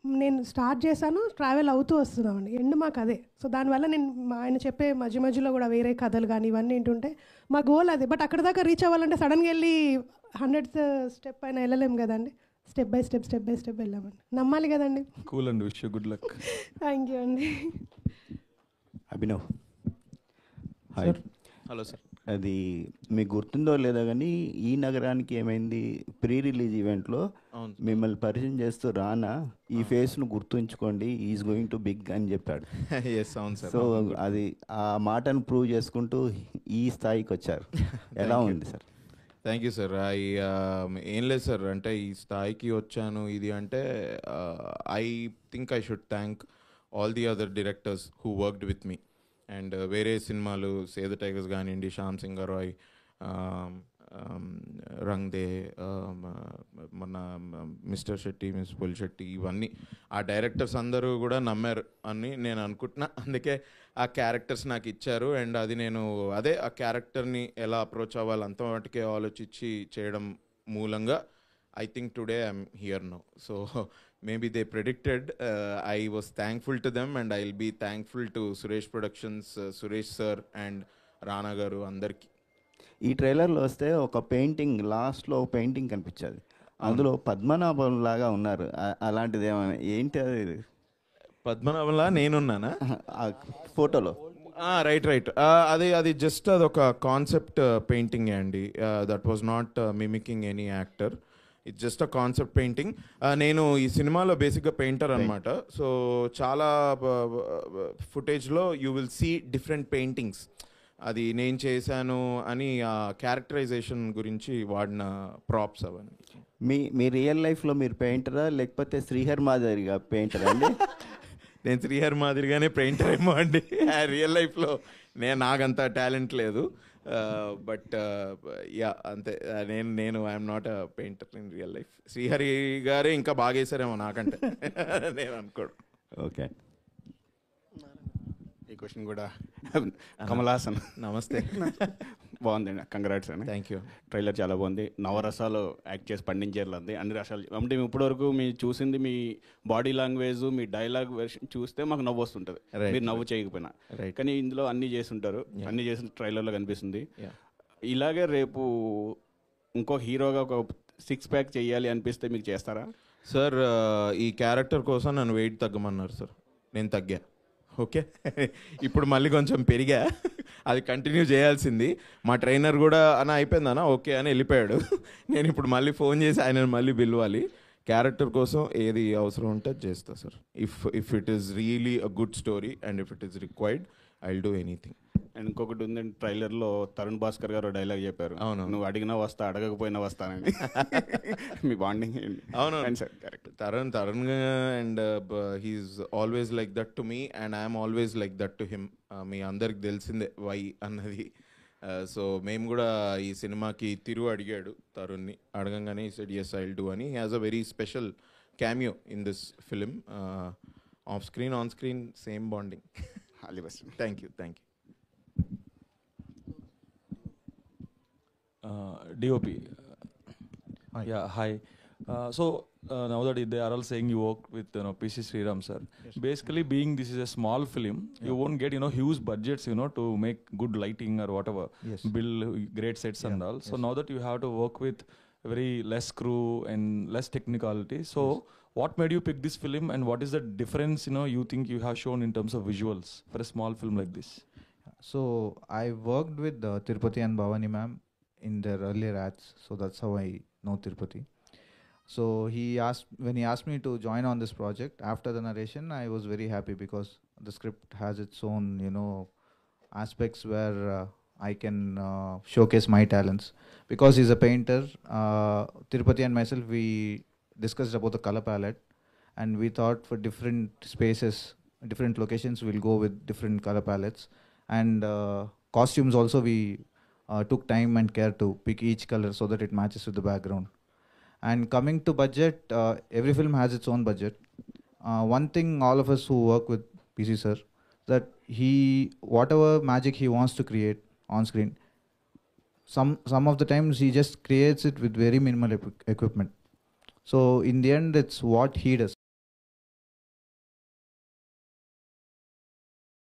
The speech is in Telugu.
నేను స్టార్ట్ చేశాను, ట్రావెల్ అవుతూ వస్తున్నామండి. ఎండ్ మాకు అదే. సో దానివల్ల నేను ఆయన చెప్పే మధ్య మధ్యలో కూడా వేరే కథలు కానీ ఇవన్నీ ఏంటుంటే మా గోల్ అదే. బట్ అక్కడ దాకా రీచ్ అవ్వాలంటే సడన్గా వెళ్ళి 100th స్టెప్ పైన వెళ్ళలేము కదండి. Step by step step by step వెళ్ళామండి. నమ్మాలి కదండి. Cool and wish you good luck. Thank you అండి. అభినవ్ హాయ్. Hello sir. అది మీకు గుర్తుందో లేదో కానీ ఈ నగరానికి ఏమైంది ప్రీ రిలీజ్ ఈవెంట్లో మిమ్మల్ని పరిచయం చేస్తూ రానా ఈ ఫేస్ను గుర్తుంచుకోండి ఈజ్ గోయింగ్ టు బిగ్ అని చెప్పాడు. సో అది ఆ మాటను ప్రూవ్ చేసుకుంటూ ఈ స్థాయికి వచ్చారు. ఎలా ఉంది సార్? Thank you sir. ఏం లేదు సార్, అంటే ఈ స్థాయికి వచ్చాను ఇది అంటే I think I should thank all the other directors who worked with me. And వేరే సినిమాలు సేవ్ ద టైగర్స్ కానివ్వండి, శ్యామ్ సింగ్ రాయ్, రంగ్ దే, మన మిస్టర్ శెట్టి, మిస్ పుల్ శెట్టి, ఇవన్నీ ఆ డైరెక్టర్స్ అందరూ కూడా నమ్మారు అని నేను అనుకుంటున్నా. అందుకే ఆ క్యారెక్టర్స్ నాకు ఇచ్చారు. అండ్ అది నేను అదే ఆ క్యారెక్టర్ని ఎలా అప్రోచ్ అవ్వాలి అంత వాటికే ఆలోచించి చేయడం మూలంగా I think today I'm here now. So maybe they predicted. I was thankful to them and I'll be thankful to Suresh Productions, Suresh sir and Rana garu andarki. ఈ ట్రైలర్లో వస్తే ఒక పెయింటింగ్ లాస్ట్లో ఒక పెయింటింగ్ కనిపించేది, అందులో పద్మనాభం లాగా ఉన్నారు. అలాంటిది ఏమైనా ఏంటి అది? పద్మనాభంలా నేనున్నానా ఫోటోలో? రైట్. అది జస్ట్ అదొక కాన్సెప్ట్ పెయింటింగ్ అండి. That was not mimicking any actor. It's just a concept painting. నేను ఈ సినిమాలో బేసిక్గా పెయింటర్ అనమాట. సో చాలా ఫుటేజ్లో you will see different paintings. అది నేను చేశాను అని ఆ క్యారెక్టరైజేషన్ గురించి వాడిన ప్రాప్స్ అవన్నీ. మీ రియల్ లైఫ్లో మీరు పెయింటరా లేకపోతే శ్రీహర్ మాదిరిగా పెయింటరా అండి? నేను శ్రీహర్ మాదిరిగానే పెయింటర్ ఏమో అండి. రియల్ లైఫ్లో నాకంత టాలెంట్ లేదు. బట్ యా అంతే. నేను I'm not a painter in real life. Srihari గారే ఇంకా బాగా వేసారేమో నాకంటే నేను అనుకోడు. ఓకే. ఈ క్వశ్చన్ కూడా కమల్ హాసన్. నమస్తే. బాగుందండి, కంగ్రాట్స్ అండి. Thank you. ట్రైలర్ చాలా బాగుంది. నవరసాలు యాక్ట్ చేసి పండించేది అన్ని రసాలు. అంటే ఇప్పటివరకు మీరు చూసింది మీ బాడీ లాంగ్వేజ్, మీ డైలాగ్ వెర్షన్ చూస్తే మాకు నవ్వు వస్తుంటుంది, మీరు నవ్వు చేయకపోయినా. కానీ ఇందులో అన్నీ చేసి ఉంటారు, అన్నీ చేసిన ట్రైలర్లో కనిపిస్తుంది. ఇలాగే రేపు ఇంకో హీరోగా ఒక 6 ప్యాక్ చేయాలి అనిపిస్తే మీకు చేస్తారా సార్? ఈ క్యారెక్టర్ కోసం నన్ను వెయిట్ తగ్గమన్నారు సార్, నేను తగ్గా. ఓకే, ఇప్పుడు మళ్ళీ కొంచెం పెరిగా. అది కంటిన్యూ చేయాల్సింది. మా ట్రైనర్ కూడా అన్న అయిపోయిందన్నా ఓకే అని వెళ్ళిపోయాడు. నేను ఇప్పుడు మళ్ళీ ఫోన్ చేసి ఆయనను మళ్ళీ పిలవాలి. క్యారెక్టర్ కోసం ఏది అవసరం ఉంటే చేస్తా sir. If it is really a good story and if it is required I will do anything. And ఇంకొకటి ఉందండి, ట్రైలర్లో తరుణ్ భాస్కర్ గారు డైలాగ్ చెప్పారు, అవును, నువ్వు అడిగినా వస్తా అడగకపోయినా వస్తానండి. మీ బాండింగ్. అవును sir, correct. Tarun and he's always like that to me and I'm always like that to him. మీ అందరికి తెలిసిందే వై అన్నది. సో మేము కూడా ఈ సినిమాకి తిరు అడిగాడు తరుణ్ని. అడగంగానే ఈ said yes I will do అని. He has a very special cameo in this film. Off screen on screen same bonding. Thank you. DOP. Yeah, hi. Now that they are all saying you work with PC Sriram sir. Yes. Basically, being this is a small film, you won't get huge budgets to make good lighting or whatever. Yes. Build great sets and all. So now that you have to work with very less crew and less technicality. So what made you pick this film and what is the difference you think you have shown in terms of visuals for a small film like this? So I worked with Tirupati and Bhavani ma'am in their earlier ads, so that's how I know Tirupati. So when he asked me to join on this project after the narration, I was very happy because the script has its own aspects where I can showcase my talents. Because he's a painter, Tirupati and myself, we discussed about the color palette and we thought for different spaces, different locations, we'll go with different color palettes. And costumes also, we took time and care to pick each color so that it matches with the background. And coming to budget, every film has its own budget. One thing all of us who work with PC sir, that whatever magic he wants to create on screen, some of the times he just creates it with very minimal equipment. So in the end, it's what he does.